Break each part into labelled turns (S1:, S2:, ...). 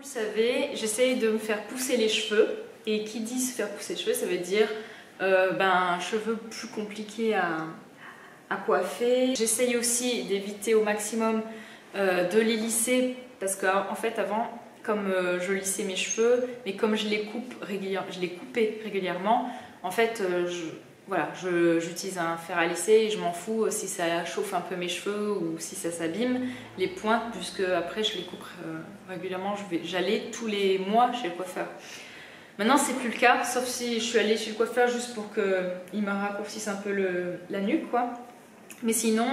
S1: le savez, j'essaye de me faire pousser les cheveux. Et qui dit se faire pousser les cheveux, ça veut dire cheveux plus compliqués à coiffer. J'essaye aussi d'éviter au maximum de les lisser parce qu'en fait avant, comme je lissais mes cheveux, mais comme je les coupais régulièrement, en fait voilà, j'utilise un fer à lisser et je m'en fous si ça chauffe un peu mes cheveux ou si ça s'abîme les pointes, puisque après je les coupe régulièrement. J'allais tous les mois chez le coiffeur. Maintenant c'est plus le cas, sauf si je suis allée chez le coiffeur juste pour qu'il me raccourcisse un peu la nuque, quoi. Mais sinon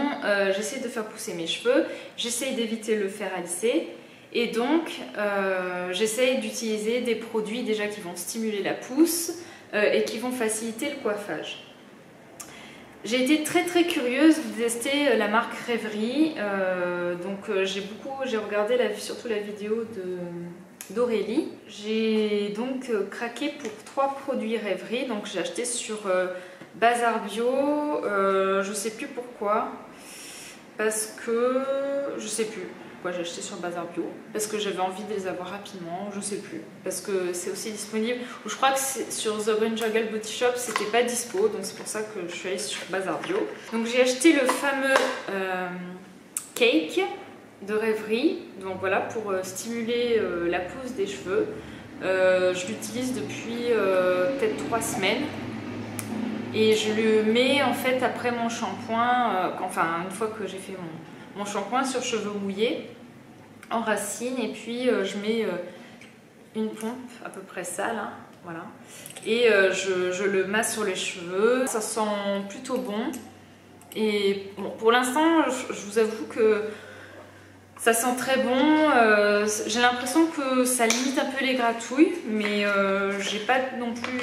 S1: j'essaie de faire pousser mes cheveux, j'essaie d'éviter le fer à lisser. Et donc j'essaie d'utiliser des produits déjà qui vont stimuler la pousse et qui vont faciliter le coiffage. J'ai été très curieuse de tester la marque Rêverie, j'ai regardé surtout la vidéo d'Aurélie. J'ai donc craqué pour 3 produits Rêverie, donc j'ai acheté sur Bazar Bio, je sais plus pourquoi, parce que je sais plus. Pourquoi j'ai acheté sur Bazar Bio, parce que j'avais envie de les avoir rapidement, je sais plus, parce que c'est aussi disponible, ou je crois que sur The Green Jungle Beauty Shop c'était pas dispo, donc c'est pour ça que je suis allée sur Bazar Bio. Donc j'ai acheté le fameux cake de Rêverie, donc voilà, pour stimuler la pousse des cheveux. Je l'utilise depuis peut-être 3 semaines. Et je le mets en fait après mon shampoing, une fois que j'ai fait mon shampoing sur cheveux mouillés en racine, et puis je mets une pompe à peu près ça là, voilà, et je le masse sur les cheveux. Ça sent plutôt bon, et bon, pour l'instant je vous avoue que ça sent très bon. J'ai l'impression que ça limite un peu les gratouilles, mais j'ai pas non plus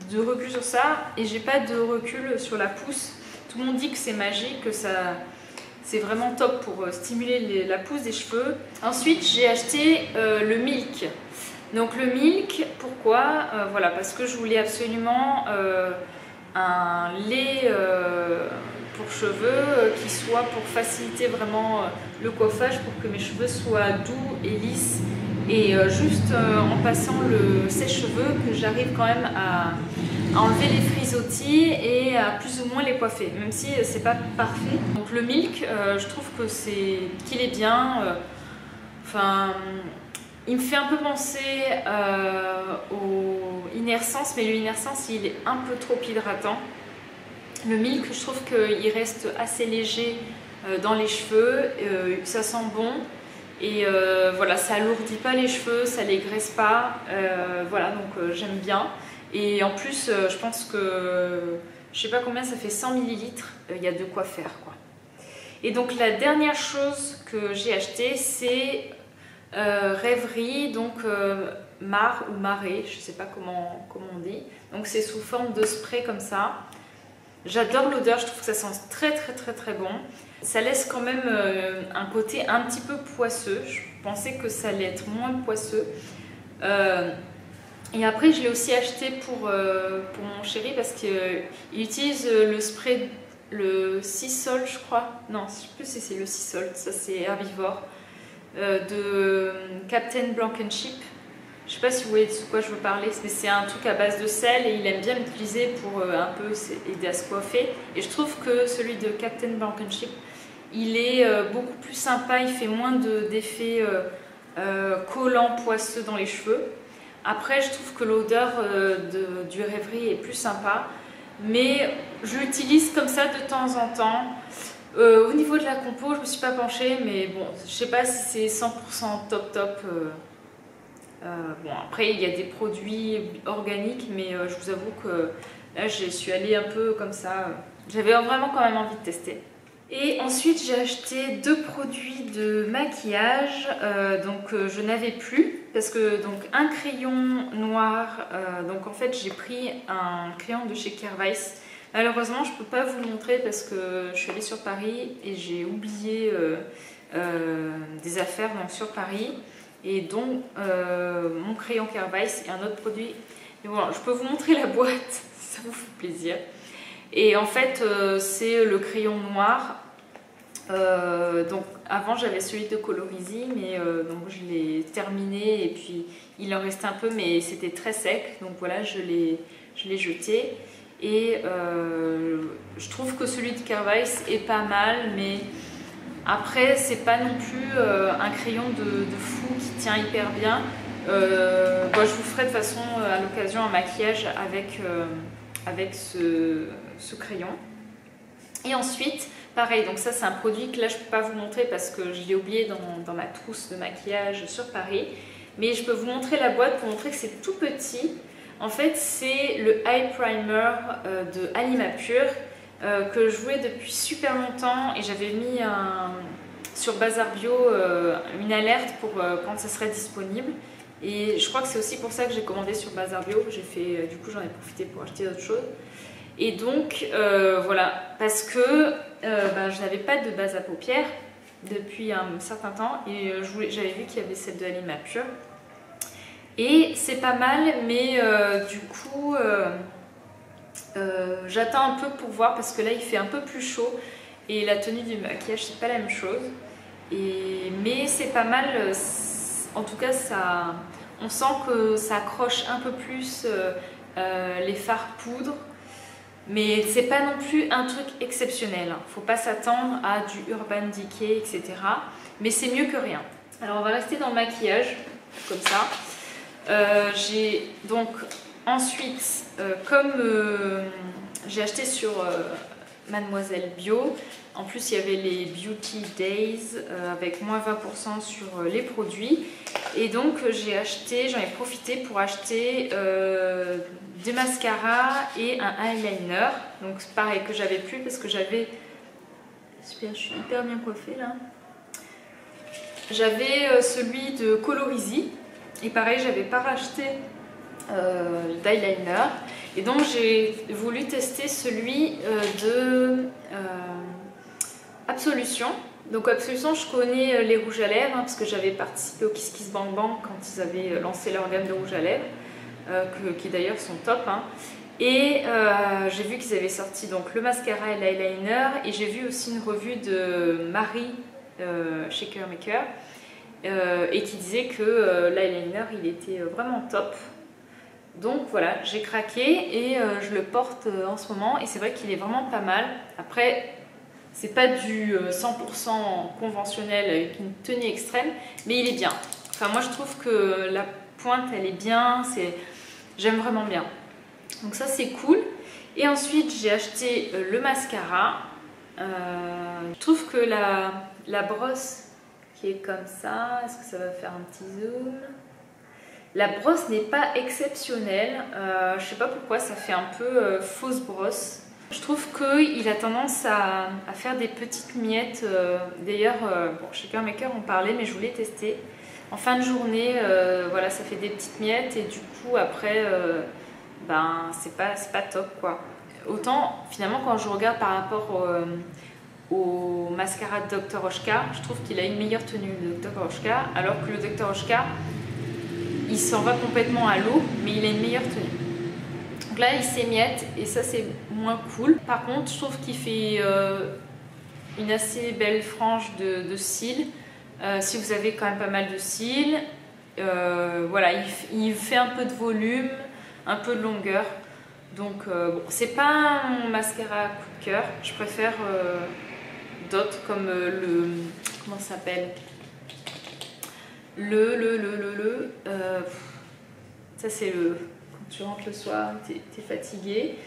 S1: de recul sur ça, et j'ai pas de recul sur la pousse. Tout le monde dit que c'est magique, que c'est vraiment top pour stimuler la pousse des cheveux. Ensuite j'ai acheté le Milk. Donc le Milk, pourquoi voilà, parce que je voulais absolument un lait pour cheveux qui soit pour faciliter vraiment le coiffage, pour que mes cheveux soient doux et lisses, et juste en passant le sèche-cheveux que j'arrive quand même à enlever les frisottis et à plus ou moins les coiffer, même si c'est pas parfait. Donc le Milk, je trouve que qu'il est bien. Il me fait un peu penser au Innersense, mais le Innersense il est un peu trop hydratant. Le Milk, je trouve qu'il reste assez léger dans les cheveux, ça sent bon, et voilà, ça alourdit pas les cheveux, ça les graisse pas, voilà, donc j'aime bien. Et en plus je pense que je sais pas combien ça fait, 100 ml, il y a de quoi faire, quoi. Et donc la dernière chose que j'ai acheté, c'est Rêverie, donc Mar ou Marée, je sais pas comment on dit. Donc c'est sous forme de spray comme ça. J'adore l'odeur, je trouve que ça sent très bon. Ça laisse quand même un côté un petit peu poisseux. Je pensais que ça allait être moins poisseux. Et après je l'ai aussi acheté pour mon chéri, parce qu'il utilise le spray, le Sea Salt, je crois. Non, je sais plus si c'est le Sea Salt, ça c'est herbivore, de Captain Blankenship. Je sais pas si vous voyez de quoi je veux parler, mais c'est un truc à base de sel, et il aime bien l'utiliser pour un peu aider à se coiffer. Et je trouve que celui de Captain Blankenship, il est beaucoup plus sympa, il fait moins d'effets collants, poisseux dans les cheveux. Après, je trouve que l'odeur du Rêverie est plus sympa, mais je l'utilise comme ça de temps en temps. Au niveau de la compo, je me suis pas penchée, mais bon, je sais pas si c'est 100% top. Bon, après il y a des produits organiques, mais je vous avoue que là je suis allée un peu comme ça. J'avais vraiment quand même envie de tester. Et ensuite j'ai acheté 2 produits de maquillage, donc je n'avais plus, parce que donc un crayon noir, donc en fait j'ai pris un crayon de chez Kervice. Malheureusement je peux pas vous le montrer parce que je suis allée sur Paris et j'ai oublié des affaires donc sur Paris, et donc mon crayon Kervice et un autre produit. Mais bon, je peux vous montrer la boîte si ça vous fait plaisir. Et en fait c'est le crayon noir Donc avant j'avais celui de Colorisy, mais donc je l'ai terminé et puis il en restait un peu, mais c'était très sec, donc voilà, je l'ai jeté. Et je trouve que celui de Carvice est pas mal, mais après c'est pas non plus un crayon de fou qui tient hyper bien. Bon, je vous ferai de toute façon à l'occasion un maquillage avec ce crayon. Et ensuite, pareil, donc ça c'est un produit que là je ne peux pas vous montrer parce que je l'ai oublié dans ma trousse de maquillage sur Paris. Mais je peux vous montrer la boîte pour montrer que c'est tout petit. En fait, c'est le Eye Primer de Alima Pure que je voulais depuis super longtemps et j'avais mis sur Bazar Bio une alerte pour quand ça serait disponible. Et je crois que c'est aussi pour ça que j'ai commandé sur Bazar Bio. Du coup, j'en ai profité pour acheter d'autres choses. Et donc, voilà, parce que je n'avais pas de base à paupières depuis un certain temps et j'avais vu qu'il y avait celle de Alima Pure. Et c'est pas mal, mais du coup, j'attends un peu pour voir parce que là, il fait un peu plus chaud et la tenue du maquillage, c'est pas la même chose. Mais c'est pas mal, en tout cas, on sent que ça accroche un peu plus les fards poudre. Mais c'est pas non plus un truc exceptionnel, faut pas s'attendre à du Urban Decay, etc. Mais c'est mieux que rien. Alors on va rester dans le maquillage, comme ça. J'ai donc ensuite, comme j'ai acheté sur Mademoiselle Bio, en plus il y avait les Beauty Days avec moins 20% sur les produits. Et donc j'en ai profité pour acheter des mascaras et un eyeliner. Donc c'est pareil que j'avais plus parce que j'avais... Je suis hyper bien coiffée là. J'avais celui de Colorisy. Et pareil, j'avais pas racheté d'eyeliner. Et donc j'ai voulu tester celui de Absolution. Donc Absolution, je connais les rouges à lèvres parce que j'avais participé au Kiss Kiss Bang Bang quand ils avaient lancé leur gamme de rouges à lèvres, qui d'ailleurs sont top. Et j'ai vu qu'ils avaient sorti donc le mascara et l'eyeliner. Et j'ai vu aussi une revue de Marie Shaker Maker et qui disait que l'eyeliner il était vraiment top. Donc voilà, j'ai craqué et je le porte en ce moment et c'est vrai qu'il est vraiment pas mal. Après, c'est pas du 100% conventionnel avec une tenue extrême, mais il est bien. Enfin moi je trouve que la pointe elle est bien, j'aime vraiment bien. Donc ça c'est cool. Et ensuite j'ai acheté le mascara. Je trouve que la brosse qui est comme ça, est-ce que ça va faire un petit zoom? La brosse n'est pas exceptionnelle, je sais pas pourquoi, ça fait un peu fausse brosse. Je trouve qu'il a tendance à faire des petites miettes. D'ailleurs, bon, chez Shaker Maker on parlait, mais je voulais tester. En fin de journée, voilà, ça fait des petites miettes et du coup après, c'est pas top quoi. Autant finalement quand je regarde par rapport au mascara de Dr. Oshka, je trouve qu'il a une meilleure tenue de Dr. Oshka, alors que le Dr. Oshka, il s'en va complètement à l'eau, mais il a une meilleure tenue. Donc là, il s'émiette et ça, c'est moins cool. Par contre, je trouve qu'il fait une assez belle frange de cils. Si vous avez quand même pas mal de cils, voilà, il fait un peu de volume, un peu de longueur. Donc, bon, c'est pas mon mascara à coup de cœur. Je préfère d'autres comme comment ça s'appelle? Ça c'est quand tu rentres le soir, t'es fatigué.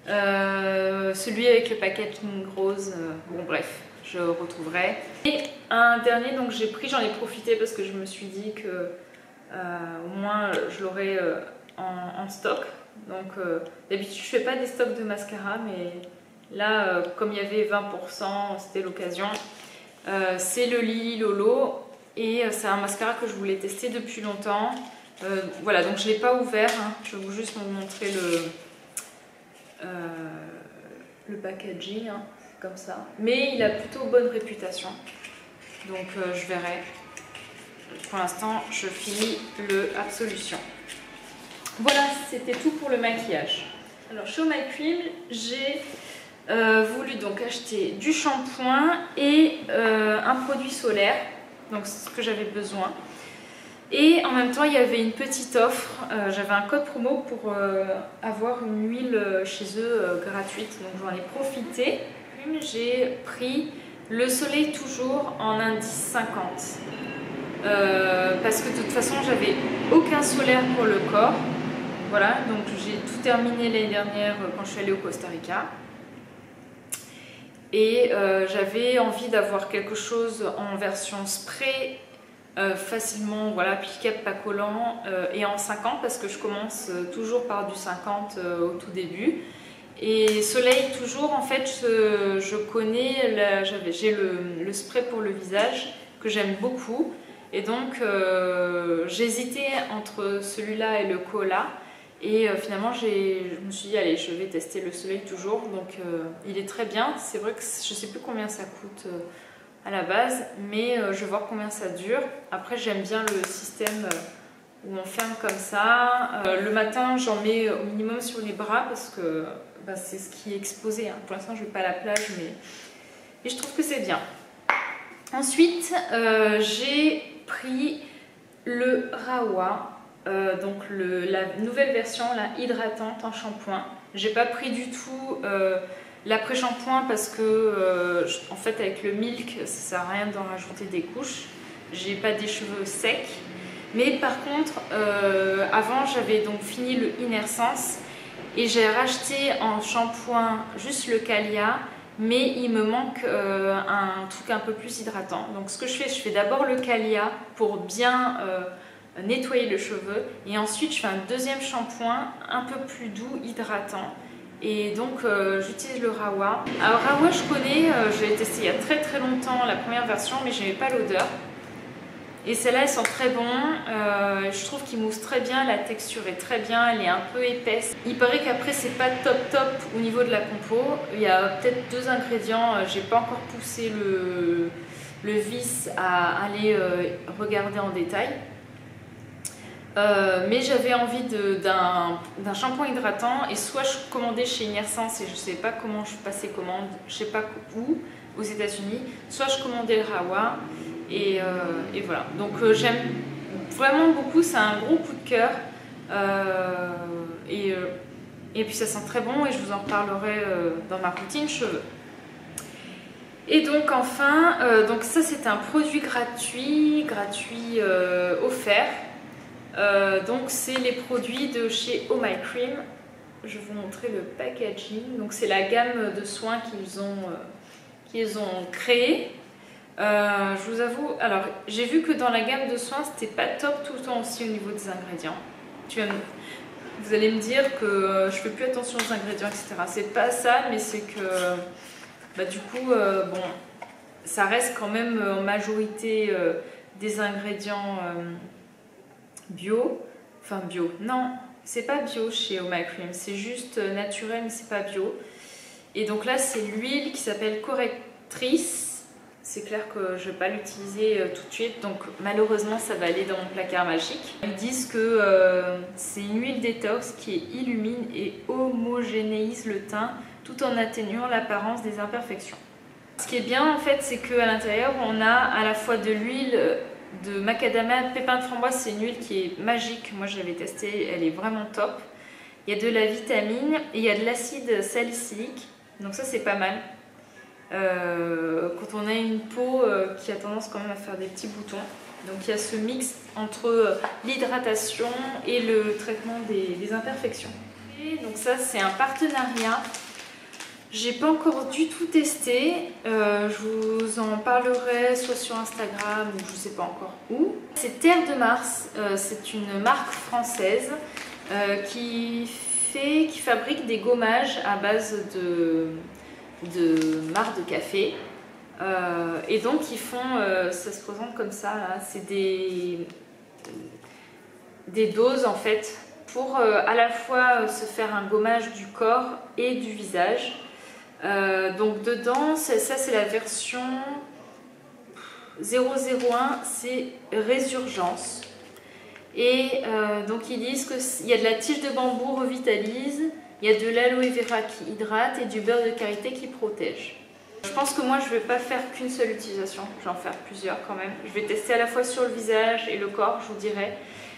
S1: Celui avec le packaging rose, bon bref, je retrouverai. Et un dernier, donc j'en ai profité parce que je me suis dit que au moins je l'aurai en stock. Donc d'habitude je fais pas des stocks de mascara, mais là comme il y avait 20%, c'était l'occasion. C'est le Lily Lolo. Et c'est un mascara que je voulais tester depuis longtemps. Voilà, donc je ne l'ai pas ouvert. Je vais juste vous montrer le packaging, comme ça. Mais il a plutôt bonne réputation. Donc je verrai. Pour l'instant, je finis le Absolution. Voilà, c'était tout pour le maquillage. Alors chez Oh My Cream, j'ai voulu donc acheter du shampoing et un produit solaire, donc c'est ce que j'avais besoin. Et en même temps il y avait une petite offre, j'avais un code promo pour avoir une huile chez eux gratuite, donc j'en ai profité. J'ai pris le Soleil Toujours en indice 50 parce que de toute façon j'avais aucun solaire pour le corps. Voilà, donc j'ai tout terminé l'année dernière quand je suis allée au Costa Rica. Et j'avais envie d'avoir quelque chose en version spray, facilement voilà, applicable, pas collant, et en 50 parce que je commence toujours par du 50 au tout début. Et Soleil Toujours, en fait, je connais, j'ai le spray pour le visage que j'aime beaucoup. Et donc j'hésitais entre celui-là et le Cola. Et finalement, je me suis dit, allez, je vais tester le Soleil Toujours. Donc, il est très bien. C'est vrai que je ne sais plus combien ça coûte à la base, mais je vais voir combien ça dure. Après, j'aime bien le système où on ferme comme ça. Le matin, j'en mets au minimum sur les bras parce que bah, c'est ce qui est exposé. Hein. Pour l'instant, je ne vais pas à la plage, mais je trouve que c'est bien. Ensuite, j'ai pris le Rawa. Donc la nouvelle version, la hydratante en shampoing. J'ai pas pris du tout l'après-shampoing parce que en fait avec le milk ça sert à rien d'en rajouter des couches. J'ai pas des cheveux secs. Mais par contre avant j'avais donc fini le Inner Sense et j'ai racheté en shampoing juste le Calia, mais il me manque un truc un peu plus hydratant. Donc ce que je fais d'abord le Calia pour bien nettoyer le cheveu et ensuite je fais un deuxième shampoing un peu plus doux, hydratant, et donc j'utilise le Rawa. Alors Rawa je connais, je l'ai testé il y a très longtemps la première version, mais j'aimais pas l'odeur, et celles-là elles sont très bons. Je trouve qu'ils moussent très bien, la texture est très bien, elle est un peu épaisse. Il paraît qu'après c'est pas top au niveau de la compo, il y a peut-être 2 ingrédients, j'ai pas encore poussé le vice à aller regarder en détail. Mais j'avais envie d'un shampoing hydratant, et soit je commandais chez Inner Sense et je ne sais pas comment je passais commande, je ne sais pas où, aux États-Unis, soit je commandais le Rawa, et voilà. Donc j'aime vraiment beaucoup, c'est un gros coup de cœur, et puis ça sent très bon, et je vous en reparlerai dans ma routine cheveux. Et donc enfin, donc ça c'est un produit gratuit offert. Donc c'est les produits de chez Oh My Cream. Je vais vous montrer le packaging. Donc c'est la gamme de soins qu'ils ont créé. Je vous avoue, alors j'ai vu que dans la gamme de soins c'était pas top tout le temps aussi au niveau des ingrédients. Vous allez me dire que je fais plus attention aux ingrédients, etc. C'est pas ça, mais c'est que bah, du coup bon, ça reste quand même en majorité des ingrédients bio, enfin bio, non, c'est pas bio chez Oh My Cream, c'est juste naturel mais c'est pas bio. Et donc là c'est l'huile qui s'appelle Correctrice. C'est clair que je vais pas l'utiliser tout de suite, donc malheureusement ça va aller dans mon placard magique. Ils disent que c'est une huile détox qui illumine et homogénéise le teint tout en atténuant l'apparence des imperfections. Ce qui est bien en fait, c'est qu'à l'intérieur on a à la fois de l'huile de macadamia, pépins de framboise, c'est une huile qui est magique, moi je l'avais testée, elle est vraiment top. Il y a de la vitamine et il y a de l'acide salicylique, donc ça c'est pas mal. Quand on a une peau qui a tendance quand même à faire des petits boutons. Donc il y a ce mix entre l'hydratation et le traitement des imperfections. Et donc ça c'est un partenariat. J'ai pas encore du tout testé, je vous en parlerai soit sur Instagram ou je sais pas encore où. C'est Terre de Mars, c'est une marque française qui fabrique des gommages à base de marc de café. Et donc ils font, ça se présente comme ça, c'est des doses en fait pour à la fois se faire un gommage du corps et du visage. Donc dedans, ça c'est la version 001, c'est Résurgence. Et donc ils disent qu'il y a de la tige de bambou revitalise, il Il y a de l'aloe vera qui hydrate et du beurre de karité qui protège. Je pense que moi je ne vais pas faire qu'une seule utilisation, je vais en faire plusieurs quand même. Je vais tester à la fois sur le visage et le corps, je vous dirai.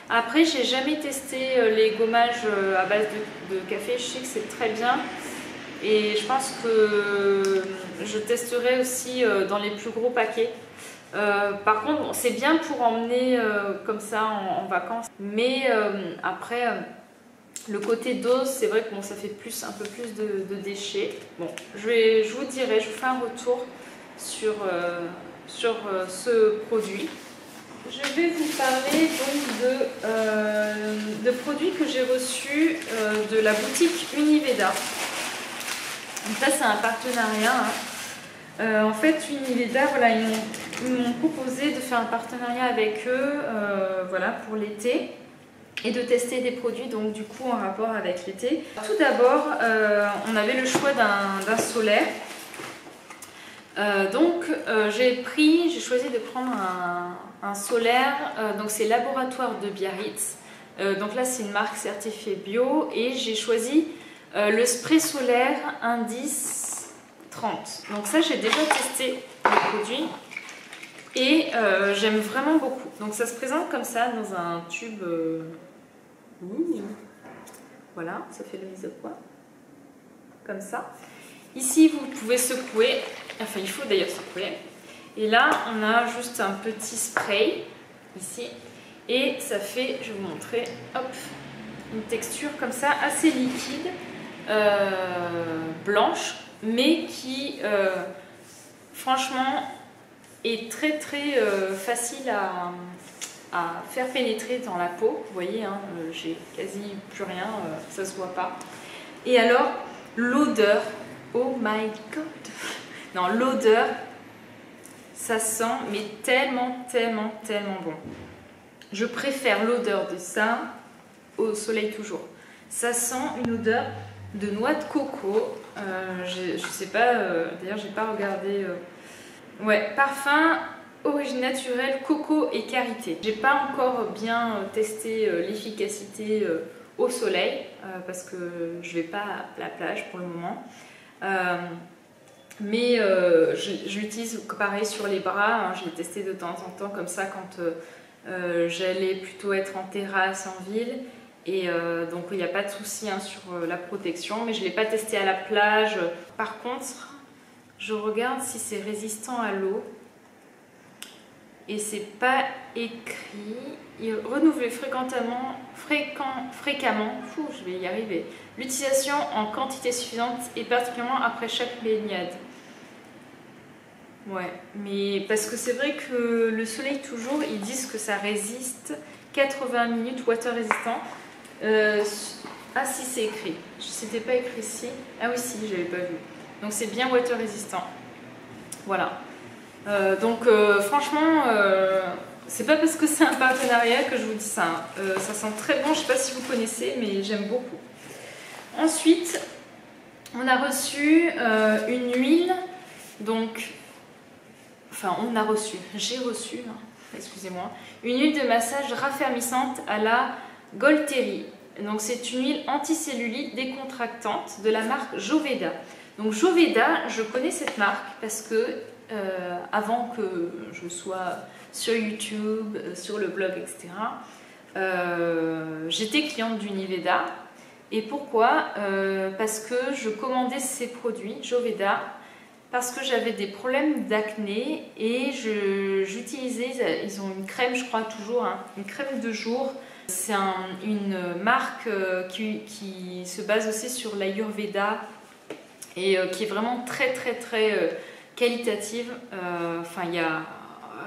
S1: Après, j'ai jamais testé les gommages à base de café, je sais que c'est très bien. Et je pense que je testerai aussi dans les plus gros paquets. Par contre, bon, c'est bien pour emmener comme ça en vacances. Mais après, le côté dose, c'est vrai que bon, ça fait un peu plus de déchets. Bon, je vous dirai, je vous fais un retour sur ce produit. Je vais vous parler donc de produits que j'ai reçus de la boutique Univeda. Donc là, c'est un partenariat. En fait, Univeda, voilà, ils m'ont proposé de faire un partenariat avec eux voilà, pour l'été et de tester des produits donc du coup en rapport avec l'été. Tout d'abord, on avait le choix d'un solaire. Donc j'ai choisi de prendre un solaire, donc c'est Laboratoire de Biarritz. Donc là, c'est une marque certifiée bio et j'ai choisi le spray solaire Indice 30. Donc ça, j'ai déjà testé le produit et j'aime vraiment beaucoup. Donc ça se présente comme ça dans un tube. Voilà, ça fait le mise au point. Comme ça. Ici, vous pouvez secouer. Enfin, il faut d'ailleurs secouer. Et là, on a juste un petit spray ici. Et ça fait, je vais vous montrer, hop, une texture comme ça, assez liquide, blanche, mais qui, franchement, est très très facile à faire pénétrer dans la peau. Vous voyez, hein, j'ai quasi plus rien, ça se voit pas. Et alors, l'odeur, oh my god! Non, l'odeur, ça sent, mais tellement, tellement, tellement bon. Je préfère l'odeur de ça au soleil toujours. Ça sent une odeur de noix de coco. Je sais pas, d'ailleurs, j'ai pas regardé. Ouais, parfum, origine naturelle, coco et karité. J'ai pas encore bien testé l'efficacité au soleil parce que je vais pas à la plage pour le moment. Mais je l'utilise pareil sur les bras, hein, je l'ai testé de temps en temps comme ça quand j'allais plutôt être en terrasse en ville et donc il n'y a pas de souci hein, sur la protection, mais je ne l'ai pas testé à la plage. Par contre, je regarde si c'est résistant à l'eau et c'est pas écrit. Renouveler fréquemment, je vais y arriver. L'utilisation en quantité suffisante et particulièrement après chaque baignade. Ouais, mais parce que c'est vrai que le soleil toujours, ils disent que ça résiste 80 minutes, water résistant. Ah si, c'est écrit. C'était pas écrit ici. Ah oui, si, j'avais pas vu. Donc c'est bien water résistant. Voilà. Donc franchement, c'est pas parce que c'est un partenariat que je vous dis ça. Hein. Ça sent très bon, je sais pas si vous connaissez, mais j'aime beaucoup. Ensuite, on a reçu une huile, donc, enfin on a reçu, j'ai reçu, hein, excusez-moi, une huile de massage raffermissante à la Golteri. Donc c'est une huile anticellulite décontractante de la marque Joveda. Donc Joveda, je connais cette marque parce que avant que je sois sur YouTube, sur le blog, etc., j'étais cliente d'Univeda. Et pourquoi parce que je commandais ces produits, Joveda, parce que j'avais des problèmes d'acné et j'utilisais, ils ont une crème, je crois toujours, hein, une crème de jour. C'est une marque qui se base aussi sur l'Ayurveda et qui est vraiment très très très qualitative. Enfin, il n'y a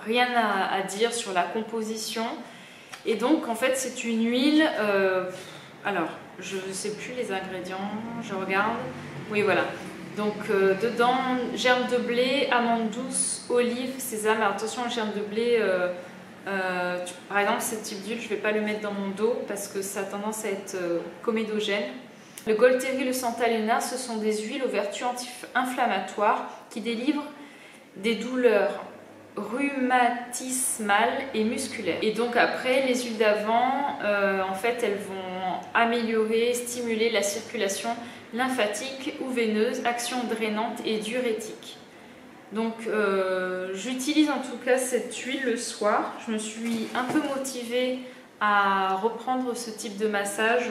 S1: rien à dire sur la composition. Et donc, en fait, c'est une huile... alors, je ne sais plus les ingrédients, je regarde. Oui, voilà. Donc, dedans, germes de blé, amandes douces, olives, sésame. Alors, attention, le germe de blé... par exemple, ce type d'huile, je ne vais pas le mettre dans mon dos parce que ça a tendance à être comédogène. Le Golteri, le santal et le nard, ce sont des huiles aux vertus anti-inflammatoires qui délivrent des douleurs rhumatismales et musculaires. Et donc après, les huiles d'avant, en fait, elles vont améliorer, stimuler la circulation lymphatique ou veineuse, action drainante et diurétique. Donc j'utilise en tout cas cette huile le soir. Je me suis un peu motivée à reprendre ce type de massage.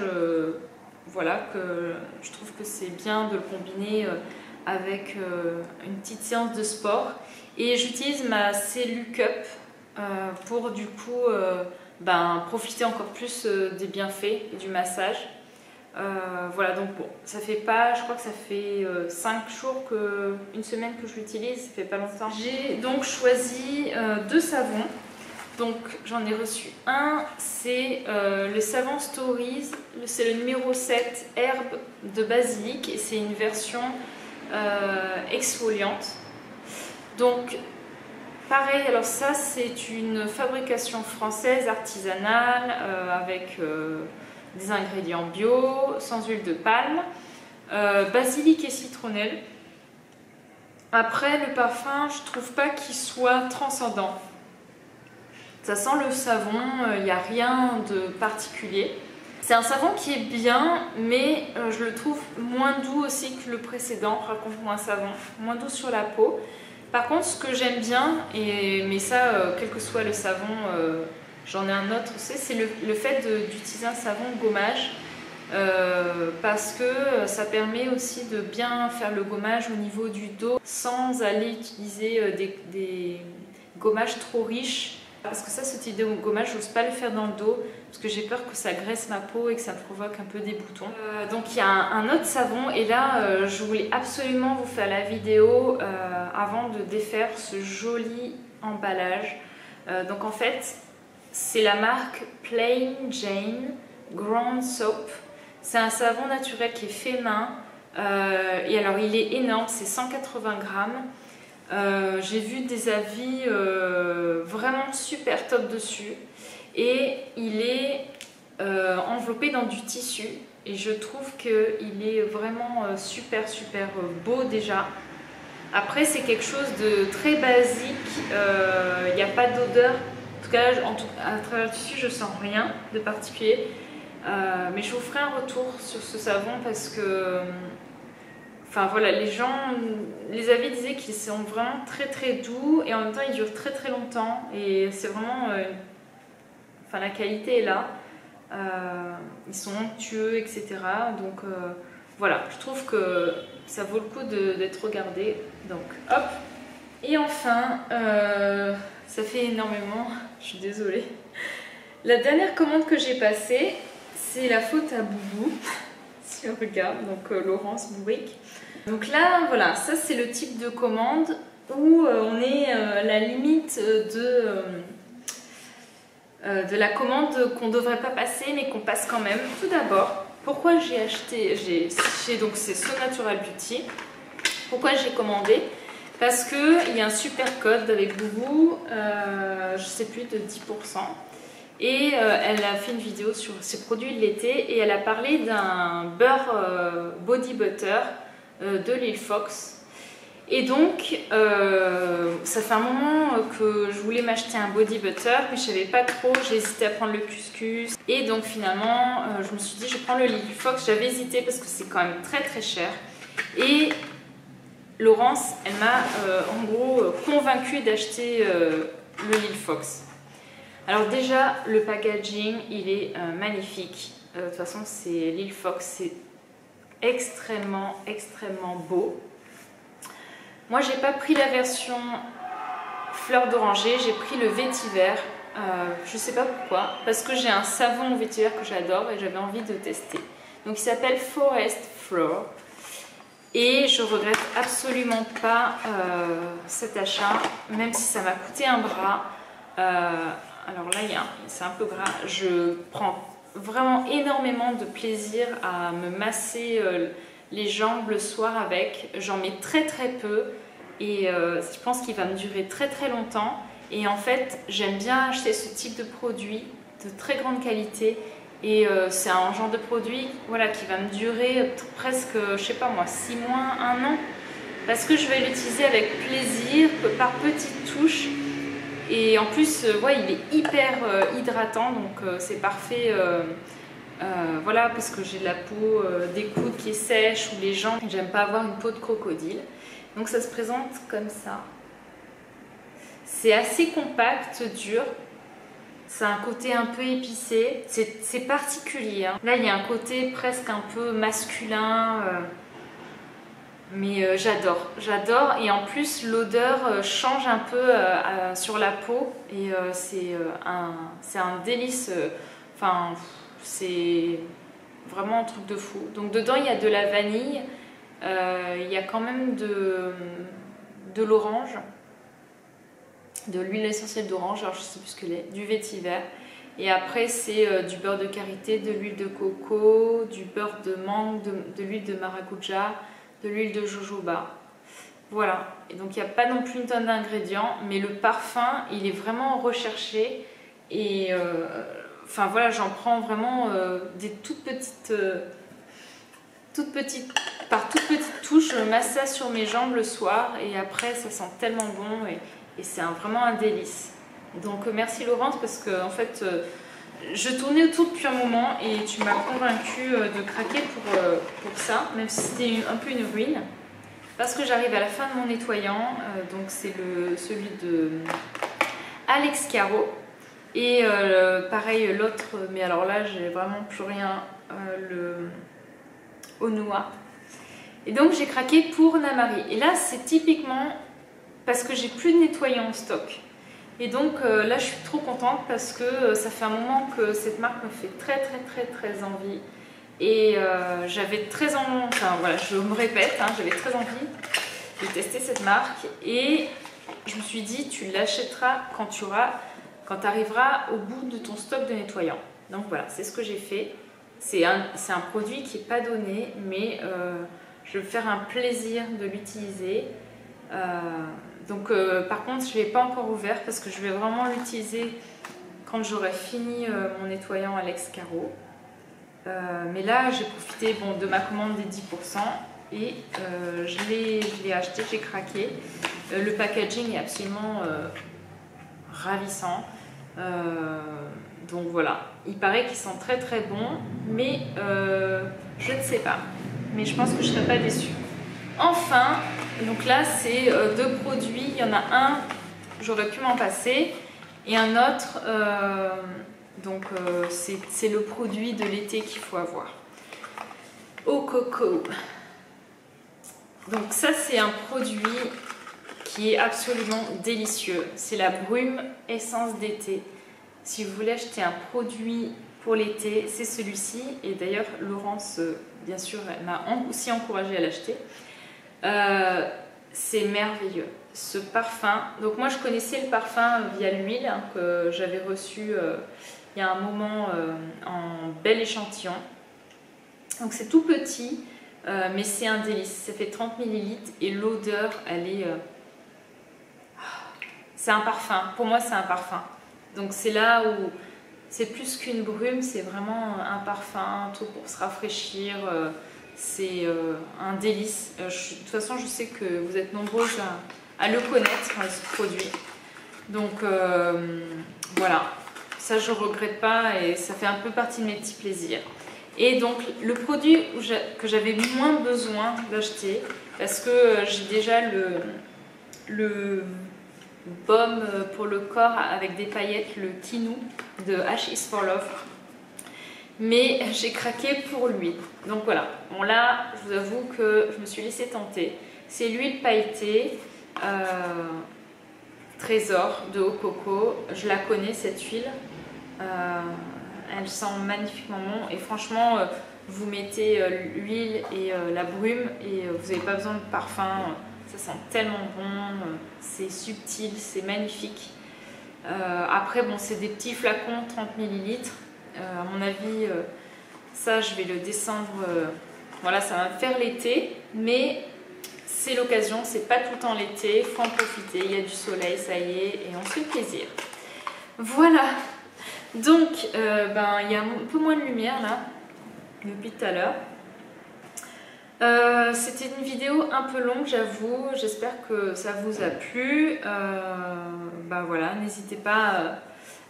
S1: Voilà, que je trouve que c'est bien de le combiner avec une petite séance de sport. Et j'utilise ma Cellu Cup pour du coup profiter encore plus des bienfaits et du massage. Voilà, donc bon, ça fait pas, je crois que ça fait 5 jours, une semaine que je l'utilise, ça fait pas longtemps. J'ai donc choisi 2 savons. Donc j'en ai reçu un, c'est le savon Stories, c'est le numéro 7 herbe de basilic et c'est une version exfoliante. Donc pareil, alors ça c'est une fabrication française artisanale avec des ingrédients bio, sans huile de palme, basilic et citronnelle. Après le parfum, je trouve pas qu'il soit transcendant. Ça sent le savon, il n'y a rien de particulier. C'est un savon qui est bien, mais je le trouve moins doux aussi que le précédent, Raconte-moi un savon, moins doux sur la peau. Par contre, ce que j'aime bien, mais ça, quel que soit le savon, j'en ai un autre aussi, c'est le fait d'utiliser un savon gommage, parce que ça permet aussi de bien faire le gommage au niveau du dos sans aller utiliser des gommages trop riches. Parce que ça, ce type de gommage, j'ose pas le faire dans le dos parce que j'ai peur que ça graisse ma peau et que ça provoque un peu des boutons. Donc il y a un autre savon et là, je voulais absolument vous faire la vidéo avant de défaire ce joli emballage. Donc en fait, c'est la marque Plain Jane Ground Soap. C'est un savon naturel qui est fait main et alors il est énorme, c'est 180 grammes. J'ai vu des avis vraiment super top dessus et il est enveloppé dans du tissu et je trouve qu'il est vraiment super beau déjà. Après c'est quelque chose de très basique, il n'y a pas d'odeur, en tout cas à travers le tissu je sens rien de particulier, mais je vous ferai un retour sur ce savon parce que enfin voilà, les avis disaient qu'ils sont vraiment très doux et en même temps ils durent très longtemps et c'est vraiment, enfin la qualité est là, ils sont onctueux etc. Donc voilà, je trouve que ça vaut le coup d'être regardé. Donc hop. Et enfin, ça fait énormément, je suis désolée. La dernière commande que j'ai passée, c'est la faute à Boubou. Si on regarde, donc Laurence Bourric. Donc là, voilà, ça c'est le type de commande où on est à la limite de la commande qu'on ne devrait pas passer mais qu'on passe quand même. Tout d'abord, pourquoi j'ai acheté, donc c'est So Natural Beauty. Pourquoi j'ai commandé? Parce qu'il y a un super code avec Boubou, je sais plus, de 10%. Et elle a fait une vidéo sur ses produits de l'été et elle a parlé d'un beurre body butter de Lil Fox. Et donc ça fait un moment que je voulais m'acheter un body butter mais je savais pas trop, j'ai hésité à prendre le Cuscus et donc finalement je me suis dit je prends le Lil Fox. J'avais hésité parce que c'est quand même très cher et Laurence elle m'a en gros convaincue d'acheter le Lil Fox. Alors déjà, le packaging, il est magnifique. De toute façon, c'est Lil Fox, c'est extrêmement beau. Moi, j'ai pas pris la version fleur d'oranger, j'ai pris le vétiver. Je sais pas pourquoi, parce que j'ai un savon au vétiver que j'adore et j'avais envie de tester. Donc, il s'appelle Forest Floor. Et je regrette absolument pas cet achat, même si ça m'a coûté un bras. Alors là, c'est un peu gras. Je prends vraiment énormément de plaisir à me masser les jambes le soir avec. J'en mets très peu et je pense qu'il va me durer très longtemps. Et en fait, j'aime bien acheter ce type de produit de très grande qualité. Et c'est un genre de produit voilà, qui va me durer presque, je sais pas moi, 6 mois, 1 an. Parce que je vais l'utiliser avec plaisir, par petites touches. Et en plus, ouais, il est hyper hydratant, donc c'est parfait Voilà, parce que j'ai la peau des coudes qui est sèche ou les jambes. J'aime pas avoir une peau de crocodile. Donc ça se présente comme ça. C'est assez compact, dur. Ça a un côté un peu épicé. C'est particulier. Hein. Là, il y a un côté presque un peu masculin. Mais j'adore. J'adore. Et en plus, l'odeur change un peu sur la peau. Et c'est un délice. Enfin, c'est vraiment un truc de fou. Donc dedans, il y a de la vanille. Il y a quand même de l'orange. De l'huile essentielle d'orange, alors je sais plus ce que c'est, du vétiver. Et après c'est du beurre de karité, de l'huile de coco, du beurre de mangue, de l'huile de maracuja, de l'huile de jojoba. Voilà, et donc il n'y a pas non plus une tonne d'ingrédients, mais le parfum il est vraiment recherché. Et enfin voilà, j'en prends vraiment des par toutes petites touches, je masse ça sur mes jambes le soir et après ça sent tellement bon. Et c'est vraiment un délice. Donc merci Laurence parce que en fait je tournais autour depuis un moment et tu m'as convaincue de craquer pour ça, même si c'était un peu une ruine. Parce que j'arrive à la fin de mon nettoyant, donc c'est celui de Alex Caro. Et pareil l'autre, mais alors là j'ai vraiment plus rien, le Onua. Et donc j'ai craqué pour Namari. Et là c'est typiquement parce que j'ai plus de nettoyant en stock. Et donc là je suis trop contente parce que ça fait un moment que cette marque me fait très envie. Et j'avais très envie, enfin voilà, je me répète, hein, j'avais très envie de tester cette marque. Et je me suis dit, tu l'achèteras quand tu arriveras au bout de ton stock de nettoyant. Donc voilà, c'est ce que j'ai fait. C'est un produit qui n'est pas donné, mais je vais me faire un plaisir de l'utiliser. Donc par contre je ne l'ai pas encore ouvert parce que je vais vraiment l'utiliser quand j'aurai fini mon nettoyant Alex Caro. Mais là j'ai profité de ma commande des 10% et je l'ai acheté, j'ai craqué. Le packaging est absolument ravissant. Donc voilà, il paraît qu'il sent très bon, mais je ne sais pas. Mais je pense que je ne serai pas déçue. Enfin, donc là c'est deux produits, il y en a un, j'aurais pu m'en passer, et un autre, c'est le produit de l'été qu'il faut avoir. Au coco. Donc ça c'est un produit qui est absolument délicieux, c'est la Brume Essence d'été. Si vous voulez acheter un produit pour l'été, c'est celui-ci, et d'ailleurs Laurence, bien sûr, elle m'a aussi encouragée à l'acheter. C'est merveilleux ce parfum. Donc moi je connaissais le parfum via l'huile hein, que j'avais reçu il y a un moment en bel échantillon. Donc c'est tout petit mais c'est un délice. Ça fait 30 ml et l'odeur elle est c'est un parfum. Pour moi c'est un parfum. Donc c'est là où c'est plus qu'une brume, c'est vraiment un parfum, tout pour se rafraîchir. C'est un délice. De toute façon, je sais que vous êtes nombreux à le connaître, ce produit. Donc voilà, ça je ne regrette pas et ça fait un peu partie de mes petits plaisirs. Et donc le produit que j'avais moins besoin d'acheter, parce que j'ai déjà le baume pour le corps avec des paillettes, le Kinou de H is for Love. Mais j'ai craqué pour l'huile. Donc voilà, bon là je vous avoue que je me suis laissée tenter. C'est l'huile pailletée Trésor de Haut Coco. Je la connais cette huile. Elle sent magnifiquement bon. Et franchement, vous mettez l'huile et la brume et vous n'avez pas besoin de parfum. Ça sent tellement bon. C'est subtil, c'est magnifique. Après, bon, c'est des petits flacons, 30 ml. À mon avis, ça je vais le descendre, voilà, ça va me faire l'été, mais c'est l'occasion, c'est pas tout le temps l'été, il faut en profiter, il y a du soleil, ça y est, et on se fait plaisir. Voilà, donc il y a un peu moins de lumière là, depuis tout à l'heure. C'était une vidéo un peu longue, j'avoue, j'espère que ça vous a plu. Voilà, n'hésitez pas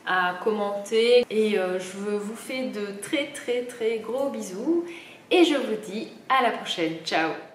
S1: à commenter. Et je vous fais de très gros bisous. Et je vous dis à la prochaine. Ciao!